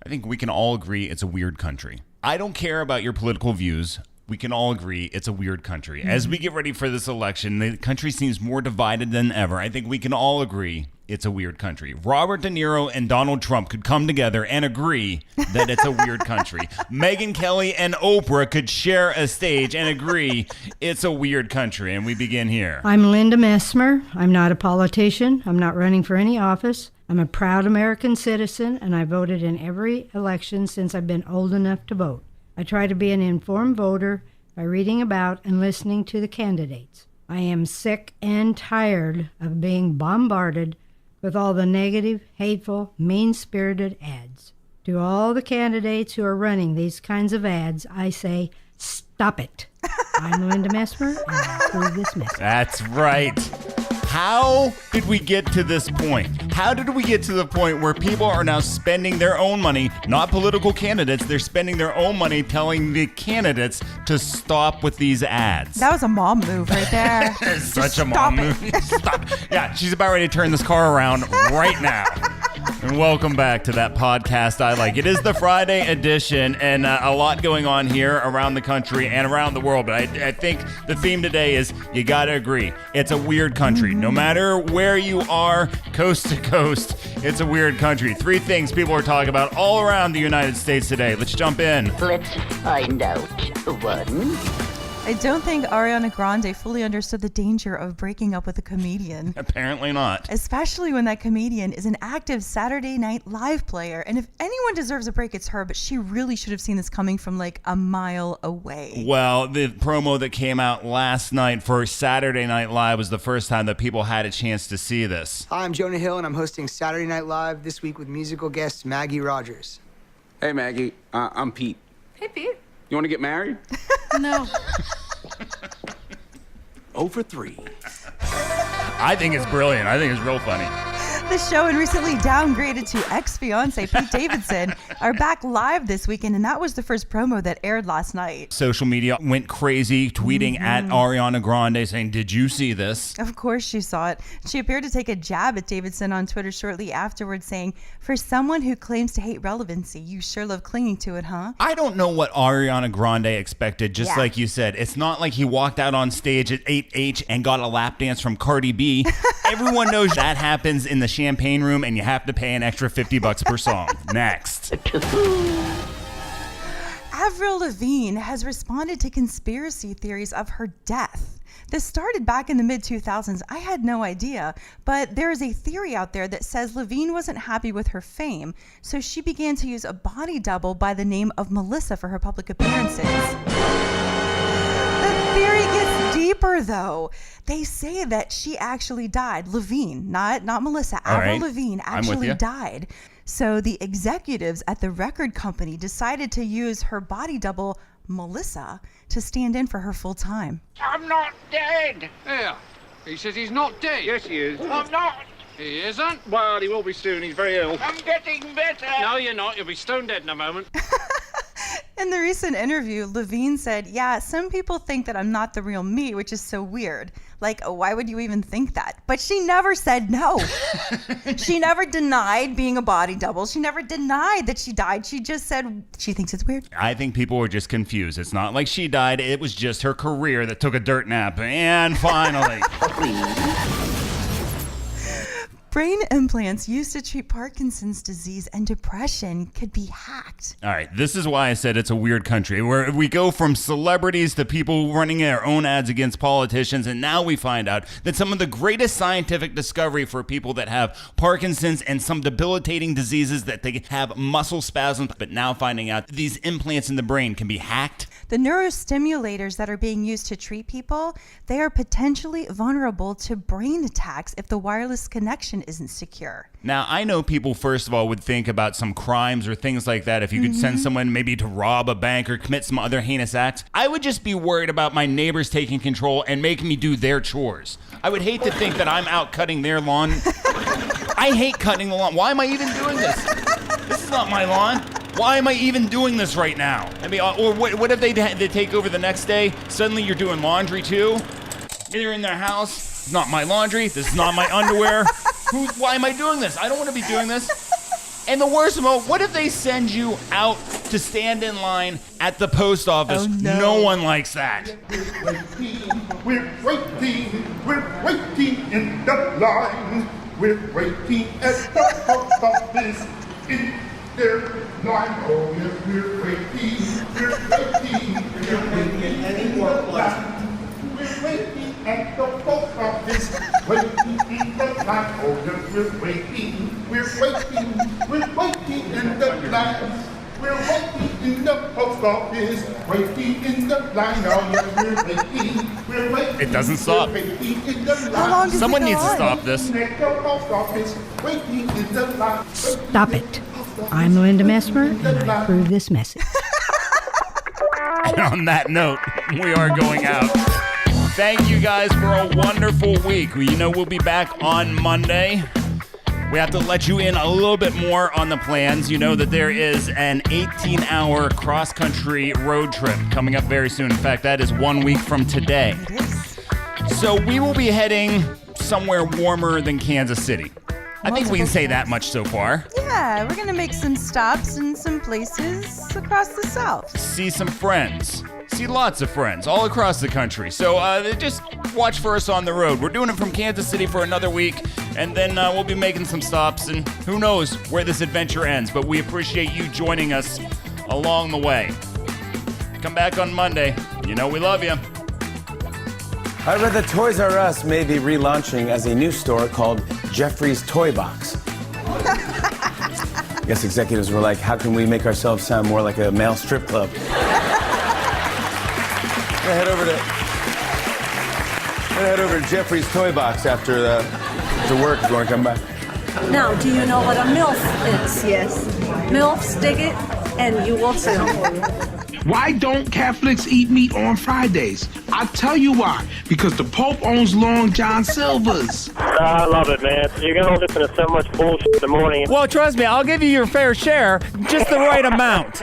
I think we can all agree it's a weird country. I don't care about your political views. We can all agree it's a weird country. As we get ready for this election, the country seems more divided than ever. I think we can all agree it's a weird country. Robert De Niro and Donald Trump could come together and agree that it's a weird country. Megyn Kelly and Oprah could share a stage and agree it's a weird country. And we begin here. I'm Linda Messmer. I'm not a politician. I'm not running for any office. I'm a proud American citizen, and I voted in every election since I've been old enough to vote. I try to be an informed voter by reading about and listening to the candidates. I am sick and tired of being bombarded with all the negative, hateful, mean-spirited ads. To all the candidates who are running these kinds of ads, I say, stop it. I'm Linda Messmer, and I approve this message. That's right. How did we get to this point? How did we get to the point where people are now spending their own money, not political candidates, they're spending their own money telling the candidates to stop with these ads? That was a mom move right there. It's such a mom move. Stop. Yeah, she's about ready to turn this car around right now. And welcome back to That Podcast I Like. It is the Friday edition, and a lot going on here around the country and around the world. But I think the theme today is you got to agree. It's a weird country. No matter where you are, coast to coast, it's a weird country. 3 things people are talking about all around the United States today. Let's jump in. Let's find out. 1. I don't think Ariana Grande fully understood the danger of breaking up with a comedian. Apparently not. Especially when that comedian is an active Saturday Night Live player. And if anyone deserves a break, it's her, but she really should have seen this coming from like a mile away. Well, the promo that came out last night for Saturday Night Live was the first time that people had a chance to see this. Hi, I'm Jonah Hill, and I'm hosting Saturday Night Live this week with musical guest Maggie Rogers. Hey, Maggie. I'm Pete. Hey, Pete. You want to get married? No. 0 for 3. I think it's brilliant. I think it's real funny. The show and recently downgraded to ex-fiance Pete Davidson are back live this weekend, and that was the first promo that aired last night. Social media went crazy, tweeting at Ariana Grande saying, "Did you see this?" Of course she saw it. She appeared to take a jab at Davidson on Twitter shortly afterwards, saying, "For someone who claims to hate relevancy, you sure love clinging to it, huh?" I don't know what Ariana Grande expected, just Yeah. like you said. It's not like he walked out on stage at 8H and got a lap dance from Cardi B. Everyone knows that happens in the champagne room, and you have to pay an extra $50 per song. Next. Avril Lavigne has responded to conspiracy theories of her death. This started back in the mid-2000s. I had no idea, but there is a theory out there that says Lavigne wasn't happy with her fame, so she began to use a body double by the name of Melissa for her public appearances. The theory gets deeper, though. They say that she actually died. Lavigne, not Melissa. All Avril right. Lavigne I'm with actually you. died. So the executives at the record company decided to use her body double, Melissa, to stand in for her full time. I'm not dead. Yeah, he says he's not dead. Yes, he is. I'm not. He isn't. Well, he will be soon. He's very ill. I'm getting better. No, you're not. You'll be stone dead in a moment. In the recent interview, Lavigne said, "Yeah, some people think that I'm not the real me, which is so weird. Like, why would you even think that?" But she never said no. She never denied being a body double. She never denied that she died. She just said she thinks it's weird. I think people were just confused. It's not like she died. It was just her career that took a dirt nap. And finally... Brain implants used to treat Parkinson's disease and depression could be hacked. All right, this is why I said it's a weird country, where we go from celebrities to people running their own ads against politicians, and now we find out that some of the greatest scientific discovery for people that have Parkinson's and some debilitating diseases that they have muscle spasms, but now finding out these implants in the brain can be hacked. The neurostimulators that are being used to treat people, they are potentially vulnerable to brain attacks if the wireless connection isn't secure. Now, I know people, first of all, would think about some crimes or things like that. If you could send someone maybe to rob a bank or commit some other heinous acts, I would just be worried about my neighbors taking control and making me do their chores. I would hate to think that I'm out cutting their lawn. I hate cutting the lawn. Why am I even doing this? This is not my lawn. Why am I even doing this right now? I mean, or what if they take over the next day? Suddenly you're doing laundry too? They're in their house. It's not my laundry. This is not my underwear. Why am I doing this? I don't want to be doing this. And the worst of all, what if they send you out to stand in line at the post office? Oh, no. No one likes that. We're waiting in the line. We're waiting at the post office in their line. Oh, yes, we're waiting in the line. We're waiting at the post office, waiting in the line. Oh, yes, we're waiting in the line. We're waiting in the post office, waiting in the line. Oh, yes, we're waiting. It doesn't stop. How long does Someone it go needs to on? stop this. Stop it. I'm Linda Messmer, and I approve this message. And on that note, we are going out. Thank you guys for a wonderful week. We'll be back on Monday. We have to let you in a little bit more on the plans. You know that there is an 18-hour cross-country road trip coming up very soon. In fact, that is 1 week from today. It is. So we will be heading somewhere warmer than Kansas City. I think we can say that much so far. Yeah, we're going to make some stops in some places across the South. See some friends. See lots of friends all across the country. So just watch for us on the road. We're doing it from Kansas City for another week, and then we'll be making some stops, and who knows where this adventure ends. But we appreciate you joining us along the way. Come back on Monday. We love you. I read that Toys R Us may be relaunching as a new store called Jeffrey's Toy Box. I guess executives were like, how can we make ourselves sound more like a male strip club? I'm gonna head over to Jeffrey's Toy Box after work if you want to come by. Now, do you know what a MILF is? Yes. MILFs dig it, and you will too. Why don't Catholics eat meat on Fridays? I'll tell you why. Because the Pope owns Long John Silver's. I love it, man. You're going to listen to so much bullshit in the morning. Well, trust me, I'll give you your fair share, just the right amount.